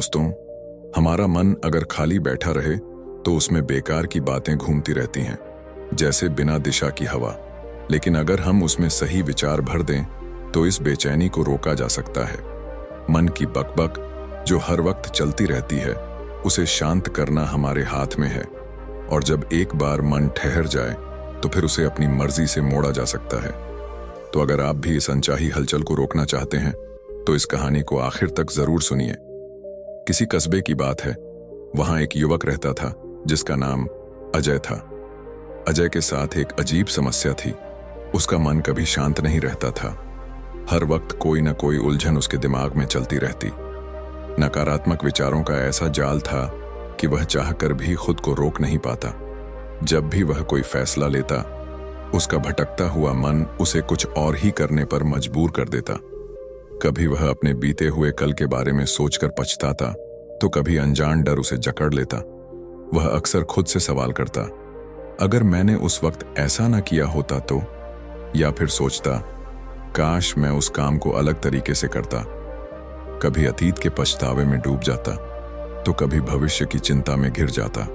दोस्तों, हमारा मन अगर खाली बैठा रहे तो उसमें बेकार की बातें घूमती रहती हैं, जैसे बिना दिशा की हवा। लेकिन अगर हम उसमें सही विचार भर दें तो इस बेचैनी को रोका जा सकता है। मन की बकबक जो हर वक्त चलती रहती है, उसे शांत करना हमारे हाथ में है। और जब एक बार मन ठहर जाए तो फिर उसे अपनी मर्जी से मोड़ा जा सकता है। तो अगर आप भी इस अनचाही हलचल को रोकना चाहते हैं तो इस कहानी को आखिर तक जरूर सुनिए। किसी कस्बे की बात है। वहां एक युवक रहता था जिसका नाम अजय था। अजय के साथ एक अजीब समस्या थी। उसका मन कभी शांत नहीं रहता था। हर वक्त कोई ना कोई उलझन उसके दिमाग में चलती रहती। नकारात्मक विचारों का ऐसा जाल था कि वह चाहकर भी खुद को रोक नहीं पाता। जब भी वह कोई फैसला लेता, उसका भटकता हुआ मन उसे कुछ और ही करने पर मजबूर कर देता। कभी वह अपने बीते हुए कल के बारे में सोचकर पछताता, तो कभी अनजान डर उसे जकड़ लेता। वह अक्सर खुद से सवाल करता, अगर मैंने उस वक्त ऐसा ना किया होता तो, या फिर सोचता, काश मैं उस काम को अलग तरीके से करता। कभी अतीत के पछतावे में डूब जाता, तो कभी भविष्य की चिंता में घिर जाता।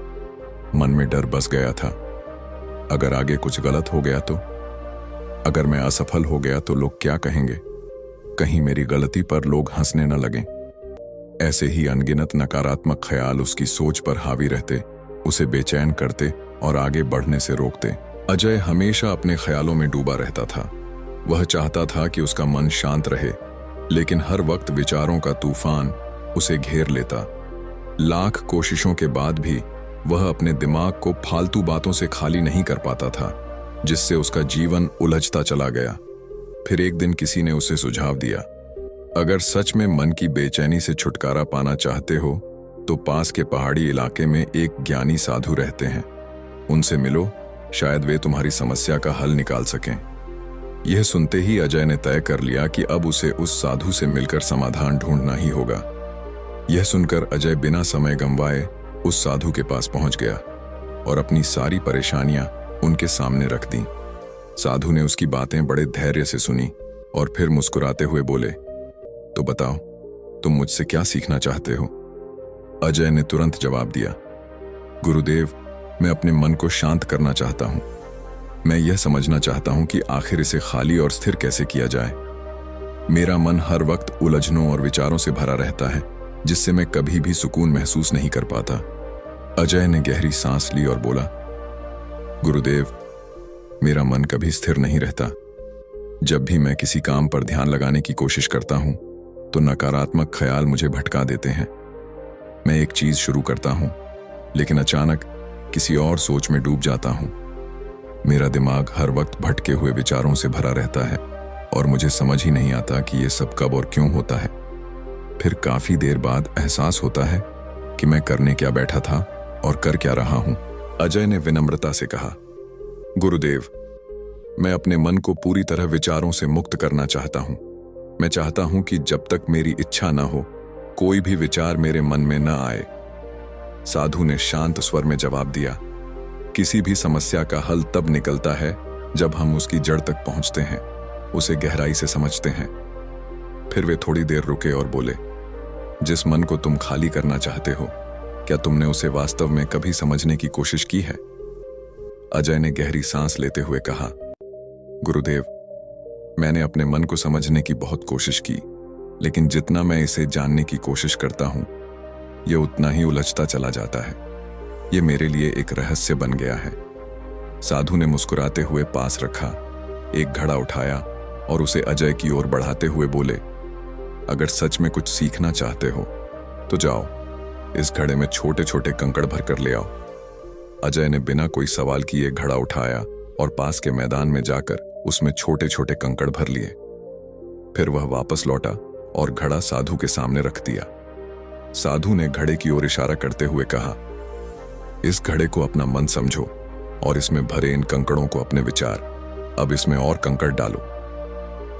मन में डर बस गया था, अगर आगे कुछ गलत हो गया तो, अगर मैं असफल हो गया तो लोग क्या कहेंगे, कहीं मेरी गलती पर लोग हंसने न लगें। ऐसे ही अनगिनत नकारात्मक ख्याल उसकी सोच पर हावी रहते, उसे बेचैन करते और आगे बढ़ने से रोकते। अजय हमेशा अपने ख्यालों में डूबा रहता था। वह चाहता था कि उसका मन शांत रहे, लेकिन हर वक्त विचारों का तूफान उसे घेर लेता। लाख कोशिशों के बाद भी वह अपने दिमाग को फालतू बातों से खाली नहीं कर पाता था, जिससे उसका जीवन उलझता चला गया। फिर एक दिन किसी ने उसे सुझाव दिया, अगर सच में मन की बेचैनी से छुटकारा पाना चाहते हो तो पास के पहाड़ी इलाके में एक ज्ञानी साधु रहते हैं, उनसे मिलो, शायद वे तुम्हारी समस्या का हल निकाल सकें। यह सुनते ही अजय ने तय कर लिया कि अब उसे उस साधु से मिलकर समाधान ढूंढना ही होगा। यह सुनकर अजय बिना समय गंवाए उस साधु के पास पहुंच गया और अपनी सारी परेशानियां उनके सामने रख दी। साधु ने उसकी बातें बड़े धैर्य से सुनी और फिर मुस्कुराते हुए बोले, तो बताओ, तुम मुझसे क्या सीखना चाहते हो? अजय ने तुरंत जवाब दिया, गुरुदेव, मैं अपने मन को शांत करना चाहता हूं। मैं यह समझना चाहता हूं कि आखिर इसे खाली और स्थिर कैसे किया जाए। मेरा मन हर वक्त उलझनों और विचारों से भरा रहता है, जिससे मैं कभी भी सुकून महसूस नहीं कर पाता। अजय ने गहरी सांस ली और बोला, गुरुदेव, मेरा मन कभी स्थिर नहीं रहता। जब भी मैं किसी काम पर ध्यान लगाने की कोशिश करता हूं तो नकारात्मक ख्याल मुझे भटका देते हैं। मैं एक चीज शुरू करता हूं, लेकिन अचानक किसी और सोच में डूब जाता हूं। मेरा दिमाग हर वक्त भटके हुए विचारों से भरा रहता है और मुझे समझ ही नहीं आता कि यह सब कब और क्यों होता है। फिर काफी देर बाद एहसास होता है कि मैं करने क्या बैठा था और कर क्या रहा हूं। अजय ने विनम्रता से कहा, गुरुदेव, मैं अपने मन को पूरी तरह विचारों से मुक्त करना चाहता हूं। मैं चाहता हूं कि जब तक मेरी इच्छा न हो, कोई भी विचार मेरे मन में न आए। साधु ने शांत स्वर में जवाब दिया, किसी भी समस्या का हल तब निकलता है जब हम उसकी जड़ तक पहुंचते हैं, उसे गहराई से समझते हैं। फिर वे थोड़ी देर रुके और बोले, जिस मन को तुम खाली करना चाहते हो, क्या तुमने उसे वास्तव में कभी समझने की कोशिश की है? अजय ने गहरी सांस लेते हुए कहा, गुरुदेव, मैंने अपने मन को समझने की बहुत कोशिश की, लेकिन जितना मैं इसे जानने की कोशिश करता हूं, यह उतना ही उलझता चला जाता है। यह मेरे लिए एक रहस्य बन गया है। साधु ने मुस्कुराते हुए पास रखा, एक घड़ा उठाया और उसे अजय की ओर बढ़ाते हुए बोले, अगर सच में कुछ सीखना चाहते हो तो जाओ, इस घड़े में छोटे छोटे कंकड़ भरकर ले आओ। अजय ने बिना कोई सवाल किए घड़ा उठाया और पास के मैदान में जाकर उसमें छोटे छोटे कंकड़ भर लिए। फिर वह वापस लौटा और घड़ा साधु के सामने रख दिया। साधु ने घड़े की ओर इशारा करते हुए कहा, इस घड़े को अपना मन समझो और इसमें भरे इन कंकड़ों को अपने विचार। अब इसमें और कंकड़ डालो।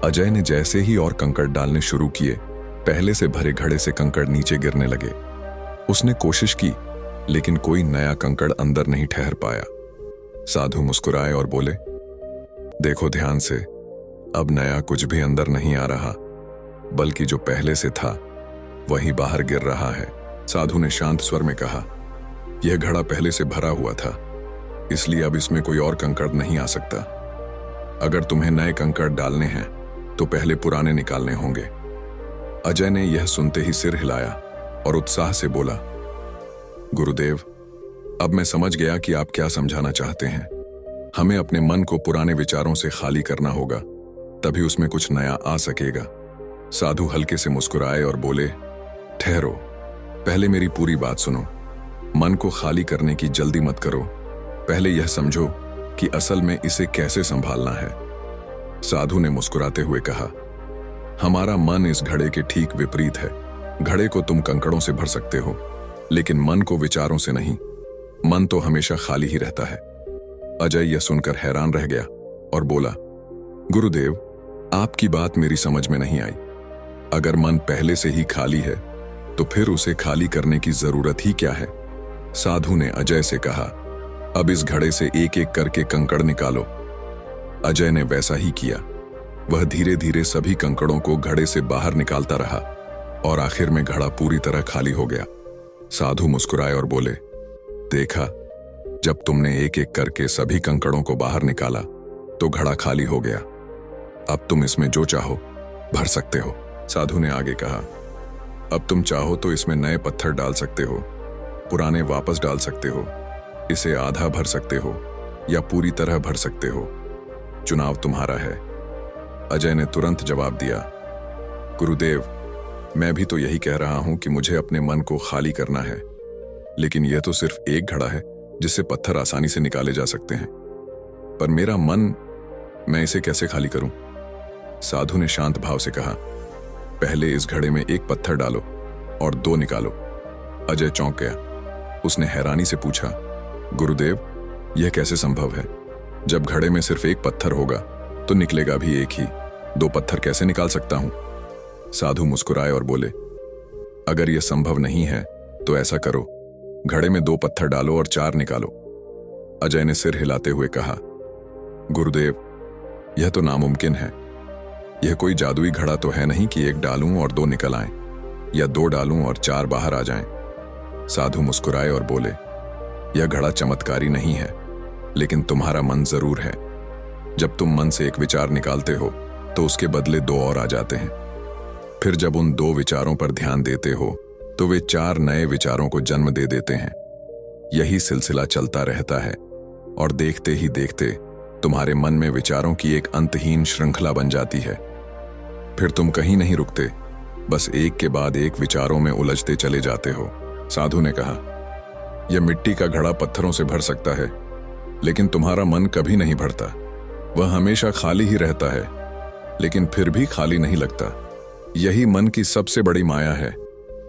अजय ने जैसे ही और कंकड़ डालने शुरू किए, पहले से भरे घड़े से कंकड़ नीचे गिरने लगे। उसने कोशिश की, लेकिन कोई नया कंकड़ अंदर नहीं ठहर पाया। साधु मुस्कुराए और बोले, देखो ध्यान से, अब नया कुछ भी अंदर नहीं आ रहा, बल्कि जो पहले से था वहीं बाहर गिर रहा है। साधु ने शांत स्वर में कहा, यह घड़ा पहले से भरा हुआ था, इसलिए अब इसमें कोई और कंकड़ नहीं आ सकता। अगर तुम्हें नए कंकड़ डालने हैं तो पहले पुराने निकालने होंगे। अजय ने यह सुनते ही सिर हिलाया और उत्साह से बोला, गुरुदेव, अब मैं समझ गया कि आप क्या समझाना चाहते हैं। हमें अपने मन को पुराने विचारों से खाली करना होगा, तभी उसमें कुछ नया आ सकेगा। साधु हल्के से मुस्कुराए और बोले, ठहरो, पहले मेरी पूरी बात सुनो। मन को खाली करने की जल्दी मत करो, पहले यह समझो कि असल में इसे कैसे संभालना है। साधु ने मुस्कुराते हुए कहा, हमारा मन इस घड़े के ठीक विपरीत है। घड़े को तुम कंकड़ों से भर सकते हो, लेकिन मन को विचारों से नहीं। मन तो हमेशा खाली ही रहता है। अजय यह सुनकर हैरान रह गया और बोला, गुरुदेव, आपकी बात मेरी समझ में नहीं आई। अगर मन पहले से ही खाली है तो फिर उसे खाली करने की जरूरत ही क्या है। साधु ने अजय से कहा, अब इस घड़े से एक एक करके कंकड़ निकालो। अजय ने वैसा ही किया। वह धीरे धीरे सभी कंकड़ों को घड़े से बाहर निकालता रहा और आखिर में घड़ा पूरी तरह खाली हो गया। साधु मुस्कुराए और बोले, देखा, जब तुमने एक एक करके सभी कंकड़ों को बाहर निकाला तो घड़ा खाली हो गया। अब तुम इसमें जो चाहो भर सकते हो। साधु ने आगे कहा, अब तुम चाहो तो इसमें नए पत्थर डाल सकते हो, पुराने वापस डाल सकते हो, इसे आधा भर सकते हो या पूरी तरह भर सकते हो। चुनाव तुम्हारा है। अजय ने तुरंत जवाब दिया, गुरुदेव, मैं भी तो यही कह रहा हूं कि मुझे अपने मन को खाली करना है, लेकिन यह तो सिर्फ एक घड़ा है जिससे पत्थर आसानी से निकाले जा सकते हैं। पर मेरा मन, मैं इसे कैसे खाली करूं? साधु ने शांत भाव से कहा, पहले इस घड़े में एक पत्थर डालो और दो निकालो। अजय चौंक गया। उसने हैरानी से पूछा, गुरुदेव, यह कैसे संभव है? जब घड़े में सिर्फ एक पत्थर होगा तो निकलेगा भी एक ही, दो पत्थर कैसे निकाल सकता हूं? साधु मुस्कुराए और बोले, अगर यह संभव नहीं है तो ऐसा करो, घड़े में दो पत्थर डालो और चार निकालो। अजय ने सिर हिलाते हुए कहा, गुरुदेव, यह तो नामुमकिन है। यह कोई जादुई घड़ा तो है नहीं कि एक डालूं और दो निकल आएं, या दो डालूं और चार बाहर आ जाएं। साधु मुस्कुराए और बोले, यह घड़ा चमत्कारी नहीं है, लेकिन तुम्हारा मन जरूर है। जब तुम मन से एक विचार निकालते हो तो उसके बदले दो और आ जाते हैं। फिर जब उन दो विचारों पर ध्यान देते हो तो वे चार नए विचारों को जन्म दे देते हैं। यही सिलसिला चलता रहता है और देखते ही देखते तुम्हारे मन में विचारों की एक अंतहीन श्रृंखला बन जाती है। फिर तुम कहीं नहीं रुकते, बस एक के बाद एक विचारों में उलझते चले जाते हो। साधु ने कहा, यह मिट्टी का घड़ा पत्थरों से भर सकता है, लेकिन तुम्हारा मन कभी नहीं भरता। वह हमेशा खाली ही रहता है, लेकिन फिर भी खाली नहीं लगता। यही मन की सबसे बड़ी माया है।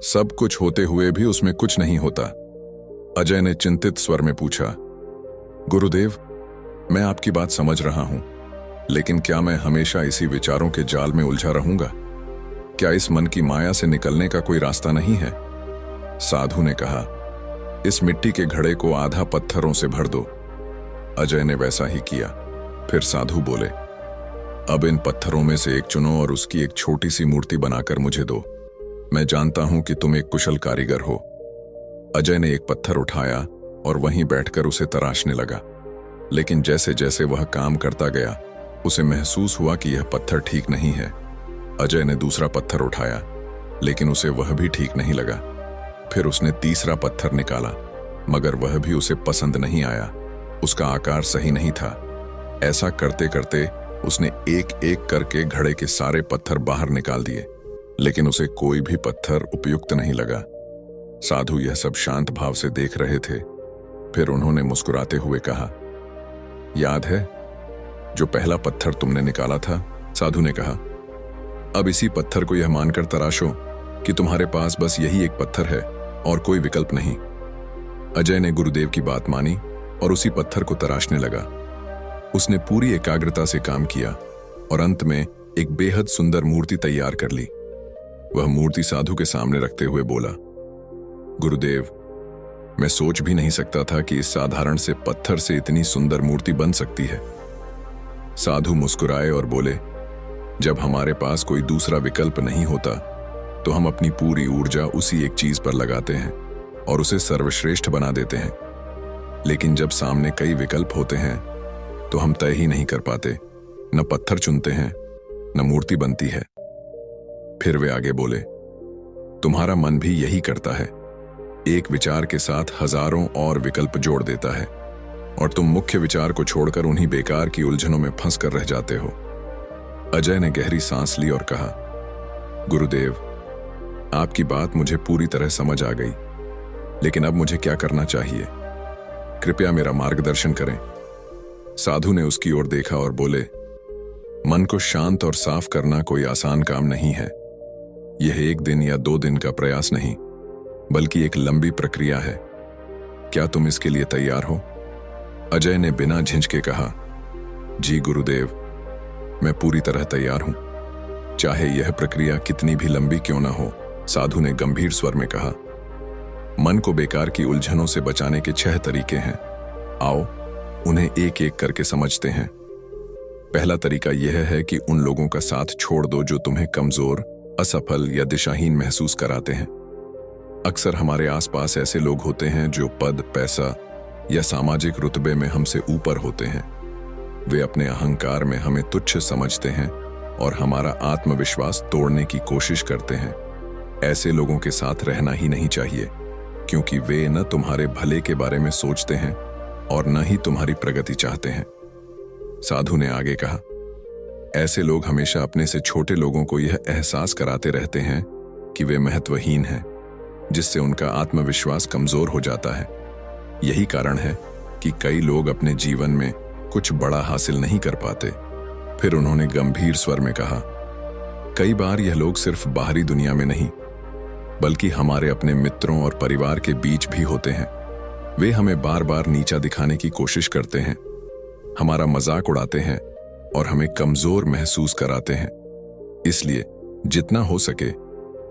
सब कुछ होते हुए भी उसमें कुछ नहीं होता। अजय ने चिंतित स्वर में पूछा, गुरुदेव, मैं आपकी बात समझ रहा हूं, लेकिन क्या मैं हमेशा इसी विचारों के जाल में उलझा रहूंगा? क्या इस मन की माया से निकलने का कोई रास्ता नहीं है? साधु ने कहा, इस मिट्टी के घड़े को आधा पत्थरों से भर दो। अजय ने वैसा ही किया। फिर साधु बोले, अब इन पत्थरों में से एक चुनो और उसकी एक छोटी सी मूर्ति बनाकर मुझे दो। मैं जानता हूं कि तुम एक कुशल कारीगर हो। अजय ने एक पत्थर उठाया और वहीं बैठकर उसे तराशने लगा, लेकिन जैसे जैसे वह काम करता गया उसे महसूस हुआ कि यह पत्थर ठीक नहीं है। अजय ने दूसरा पत्थर उठाया, लेकिन उसे वह भी ठीक नहीं लगा। फिर उसने तीसरा पत्थर निकाला, मगर वह भी उसे पसंद नहीं आया। उसका आकार सही नहीं था। ऐसा करते करते उसने एक एक करके घड़े के सारे पत्थर बाहर निकाल दिए, लेकिन उसे कोई भी पत्थर उपयुक्त नहीं लगा। साधु यह सब शांत भाव से देख रहे थे। फिर उन्होंने मुस्कुराते हुए कहा, याद है जो पहला पत्थर तुमने निकाला था? साधु ने कहा, अब इसी पत्थर को यह मानकर तराशो कि तुम्हारे पास बस यही एक पत्थर है और कोई विकल्प नहीं। अजय ने गुरुदेव की बात मानी और उसी पत्थर को तराशने लगा। उसने पूरी एकाग्रता से काम किया और अंत में एक बेहद सुंदर मूर्ति तैयार कर ली। वह मूर्ति साधु के सामने रखते हुए बोला, गुरुदेव, मैं सोच भी नहीं सकता था कि इस साधारण से पत्थर से इतनी सुंदर मूर्ति बन सकती है। साधु मुस्कुराए और बोले, जब हमारे पास कोई दूसरा विकल्प नहीं होता तो हम अपनी पूरी ऊर्जा उसी एक चीज पर लगाते हैं और उसे सर्वश्रेष्ठ बना देते हैं। लेकिन जब सामने कई विकल्प होते हैं तो हम तय ही नहीं कर पाते, न पत्थर चुनते हैं न मूर्ति बनती है। फिर वे आगे बोले, तुम्हारा मन भी यही करता है, एक विचार के साथ हजारों और विकल्प जोड़ देता है और तुम मुख्य विचार को छोड़कर उन्हीं बेकार की उलझनों में फंस कर रह जाते हो। अजय ने गहरी सांस ली और कहा, गुरुदेव, आपकी बात मुझे पूरी तरह समझ आ गई, लेकिन अब मुझे क्या करना चाहिए? कृपया मेरा मार्गदर्शन करें। साधु ने उसकी ओर देखा और बोले, मन को शांत और साफ करना कोई आसान काम नहीं है। यह 1 दिन या 2 दिन का प्रयास नहीं, बल्कि एक लंबी प्रक्रिया है। क्या तुम इसके लिए तैयार हो? अजय ने बिना झिझके कहा, जी गुरुदेव, मैं पूरी तरह तैयार हूं, चाहे यह प्रक्रिया कितनी भी लंबी क्यों ना हो। साधु ने गंभीर स्वर में कहा, मन को बेकार की उलझनों से बचाने के 6 तरीके हैं। आओ उन्हें एक एक करके समझते हैं। पहला तरीका यह है कि उन लोगों का साथ छोड़ दो जो तुम्हें कमजोर, असफल या दिशाहीन महसूस कराते हैं। अक्सर हमारे आसपास ऐसे लोग होते हैं जो पद, पैसा या सामाजिक रुतबे में हमसे ऊपर होते हैं। वे अपने अहंकार में हमें तुच्छ समझते हैं और हमारा आत्मविश्वास तोड़ने की कोशिश करते हैं। ऐसे लोगों के साथ रहना ही नहीं चाहिए, क्योंकि वे न तुम्हारे भले के बारे में सोचते हैं और न ही तुम्हारी प्रगति चाहते हैं। साधु ने आगे कहा, ऐसे लोग हमेशा अपने से छोटे लोगों को यह एहसास कराते रहते हैं कि वे महत्वहीन हैं, जिससे उनका आत्मविश्वास कमजोर हो जाता है। यही कारण है कि कई लोग अपने जीवन में कुछ बड़ा हासिल नहीं कर पाते। फिर उन्होंने गंभीर स्वर में कहा, कई बार यह लोग सिर्फ बाहरी दुनिया में नहीं, बल्कि हमारे अपने मित्रों और परिवार के बीच भी होते हैं। वे हमें बार बार नीचा दिखाने की कोशिश करते हैं, हमारा मजाक उड़ाते हैं और हमें कमजोर महसूस कराते हैं। इसलिए जितना हो सके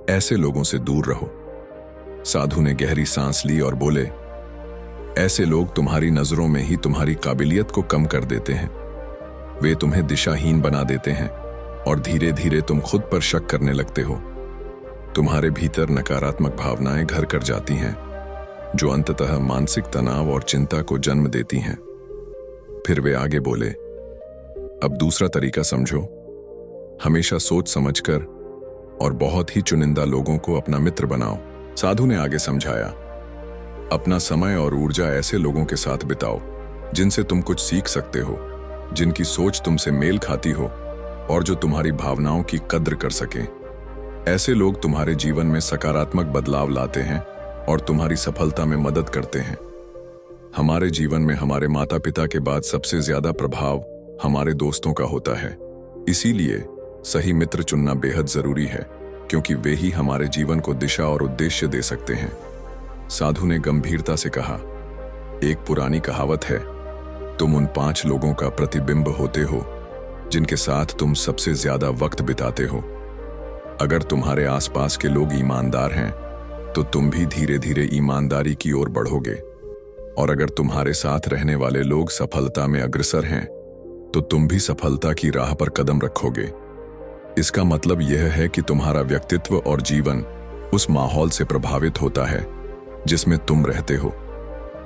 ऐसे लोगों से दूर रहो। साधु ने गहरी सांस ली और बोले, ऐसे लोग तुम्हारी नजरों में ही तुम्हारी काबिलियत को कम कर देते हैं। वे तुम्हें दिशाहीन बना देते हैं और धीरे धीरे तुम खुद पर शक करने लगते हो। तुम्हारे भीतर नकारात्मक भावनाएं घर कर जाती हैं, जो अंततः मानसिक तनाव और चिंता को जन्म देती हैं। फिर वे आगे बोले, अब दूसरा तरीका समझो। हमेशा सोच समझकर और बहुत ही चुनिंदा लोगों को अपना मित्र बनाओ। साधु ने आगे समझाया, अपना समय और ऊर्जा ऐसे लोगों के साथ बिताओ जिनसे तुम कुछ सीख सकते हो, जिनकी सोच तुमसे मेल खाती हो और जो तुम्हारी भावनाओं की कद्र कर सकें। ऐसे लोग तुम्हारे जीवन में सकारात्मक बदलाव लाते हैं और तुम्हारी सफलता में मदद करते हैं। हमारे जीवन में हमारे माता पिता के बाद सबसे ज्यादा प्रभाव हमारे दोस्तों का होता है। इसीलिए सही मित्र चुनना बेहद जरूरी है, क्योंकि वे ही हमारे जीवन को दिशा और उद्देश्य दे सकते हैं। साधु ने गंभीरता से कहा, एक पुरानी कहावत है, तुम उन 5 लोगों का प्रतिबिंब होते हो जिनके साथ तुम सबसे ज्यादा वक्त बिताते हो। अगर तुम्हारे आसपास के लोग ईमानदार हैं तो तुम भी धीरे धीरे ईमानदारी की ओर बढ़ोगे, और अगर तुम्हारे साथ रहने वाले लोग सफलता में अग्रसर हैं तो तुम भी सफलता की राह पर कदम रखोगे। इसका मतलब यह है कि तुम्हारा व्यक्तित्व और जीवन उस माहौल से प्रभावित होता है जिसमें तुम रहते हो।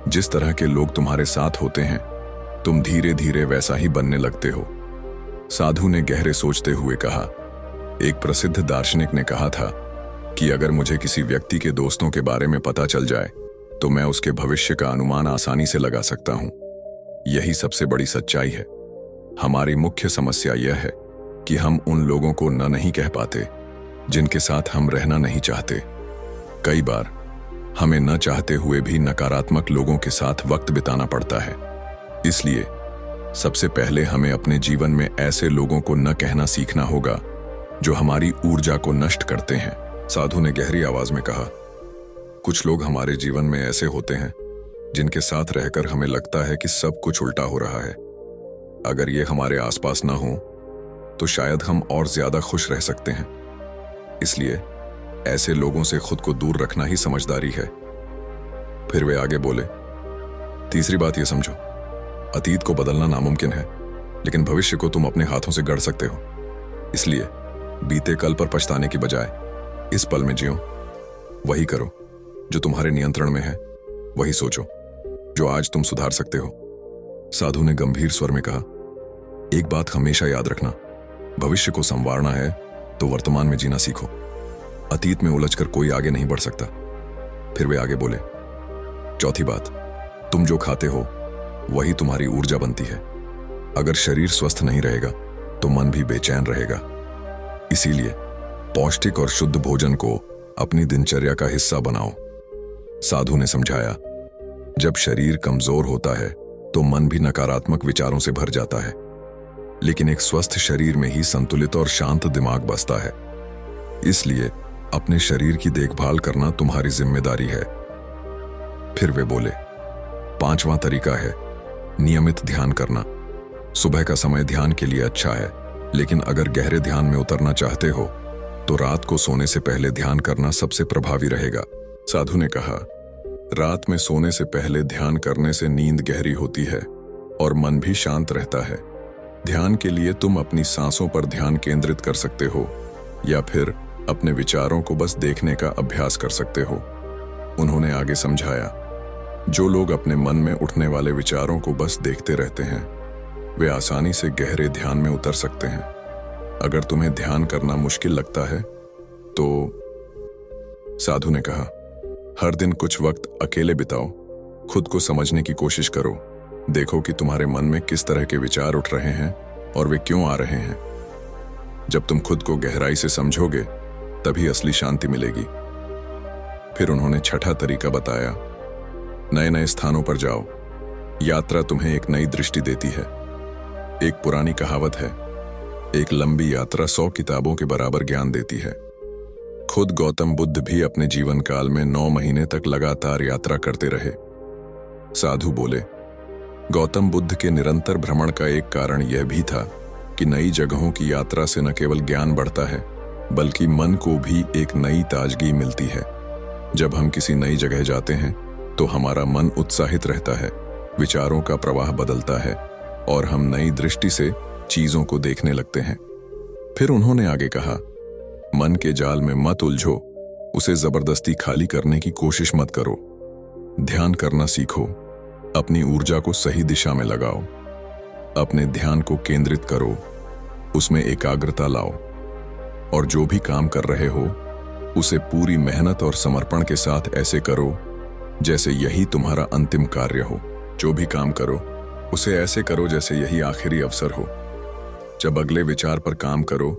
जिस तरह के लोग तुम्हारे साथ होते हैं, तुम धीरे धीरे वैसा ही बनने लगते हो। साधु ने गहरे सोचते हुए कहा, एक प्रसिद्ध दार्शनिक ने कहा था कि अगर मुझे किसी व्यक्ति के दोस्तों के बारे में पता चल जाए तो मैं उसके भविष्य का अनुमान आसानी से लगा सकता हूं। यही सबसे बड़ी सच्चाई है। हमारी मुख्य समस्या यह है कि हम उन लोगों को नहीं कह पाते जिनके साथ हम रहना नहीं चाहते। कई बार हमें न चाहते हुए भी नकारात्मक लोगों के साथ वक्त बिताना पड़ता है। इसलिए सबसे पहले हमें अपने जीवन में ऐसे लोगों को न कहना सीखना होगा जो हमारी ऊर्जा को नष्ट करते हैं। साधु ने गहरी आवाज में कहा, कुछ लोग हमारे जीवन में ऐसे होते हैं जिनके साथ रहकर हमें लगता है कि सब कुछ उल्टा हो रहा है। अगर ये हमारे आसपास ना हो तो शायद हम और ज्यादा खुश रह सकते हैं। इसलिए ऐसे लोगों से खुद को दूर रखना ही समझदारी है। फिर वे आगे बोले, तीसरी बात ये समझो, अतीत को बदलना नामुमकिन है, लेकिन भविष्य को तुम अपने हाथों से गढ़ सकते हो। इसलिए बीते कल पर पछताने की बजाय इस पल में जियो, वही करो जो तुम्हारे नियंत्रण में है, वही सोचो जो आज तुम सुधार सकते हो। साधु ने गंभीर स्वर में कहा, एक बात हमेशा याद रखना, भविष्य को संवारना है तो वर्तमान में जीना सीखो। अतीत में उलझकर कोई आगे नहीं बढ़ सकता। फिर वे आगे बोले, चौथी बात, तुम जो खाते हो वही तुम्हारी ऊर्जा बनती है। अगर शरीर स्वस्थ नहीं रहेगा तो मन भी बेचैन रहेगा। इसीलिए पौष्टिक और शुद्ध भोजन को अपनी दिनचर्या का हिस्सा बनाओ। साधु ने समझाया, जब शरीर कमजोर होता है तो मन भी नकारात्मक विचारों से भर जाता है, लेकिन एक स्वस्थ शरीर में ही संतुलित और शांत दिमाग बसता है। इसलिए अपने शरीर की देखभाल करना तुम्हारी जिम्मेदारी है। फिर वे बोले, पांचवां तरीका है नियमित ध्यान करना। सुबह का समय ध्यान के लिए अच्छा है, लेकिन अगर गहरे ध्यान में उतरना चाहते हो तो रात को सोने से पहले ध्यान करना सबसे प्रभावी रहेगा। साधु ने कहा, रात में सोने से पहले ध्यान करने से नींद गहरी होती है और मन भी शांत रहता है। ध्यान के लिए तुम अपनी सांसों पर ध्यान केंद्रित कर सकते हो या फिर अपने विचारों को बस देखने का अभ्यास कर सकते हो। उन्होंने आगे समझाया, जो लोग अपने मन में उठने वाले विचारों को बस देखते रहते हैं वे आसानी से गहरे ध्यान में उतर सकते हैं। अगर तुम्हें ध्यान करना मुश्किल लगता है तो, साधु ने कहा, हर दिन कुछ वक्त अकेले बिताओ, खुद को समझने की कोशिश करो। देखो कि तुम्हारे मन में किस तरह के विचार उठ रहे हैं और वे क्यों आ रहे हैं। जब तुम खुद को गहराई से समझोगे तभी असली शांति मिलेगी। फिर उन्होंने छठा तरीका बताया, नए नए स्थानों पर जाओ। यात्रा तुम्हें एक नई दृष्टि देती है। एक पुरानी कहावत है, एक लंबी यात्रा 100 किताबों के बराबर ज्ञान देती है। खुद गौतम बुद्ध भी अपने जीवन काल में 9 महीने तक लगातार यात्रा करते रहे। साधु बोले, गौतम बुद्ध के निरंतर भ्रमण का एक कारण यह भी था कि नई जगहों की यात्रा से न केवल ज्ञान बढ़ता है बल्कि मन को भी एक नई ताजगी मिलती है। जब हम किसी नई जगह जाते हैं तो हमारा मन उत्साहित रहता है, विचारों का प्रवाह बदलता है और हम नई दृष्टि से चीजों को देखने लगते हैं। फिर उन्होंने आगे कहा, मन के जाल में मत उलझो, उसे जबरदस्ती खाली करने की कोशिश मत करो। ध्यान करना सीखो, अपनी ऊर्जा को सही दिशा में लगाओ, अपने ध्यान को केंद्रित करो, उसमें एकाग्रता लाओ और जो भी काम कर रहे हो उसे पूरी मेहनत और समर्पण के साथ ऐसे करो जैसे यही तुम्हारा अंतिम कार्य हो। जो भी काम करो उसे ऐसे करो जैसे यही आखिरी अवसर हो। जब अगले विचार पर काम करो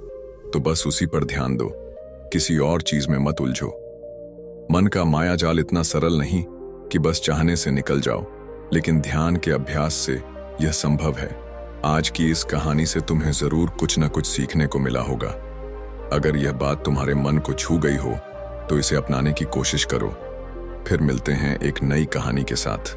तो बस उसी पर ध्यान दो, किसी और चीज में मत उलझो। मन का माया जाल इतना सरल नहीं कि बस चाहने से निकल जाओ, लेकिन ध्यान के अभ्यास से यह संभव है। आज की इस कहानी से तुम्हें जरूर कुछ न कुछ सीखने को मिला होगा। अगर यह बात तुम्हारे मन को छू गई हो तो इसे अपनाने की कोशिश करो। फिर मिलते हैं एक नई कहानी के साथ।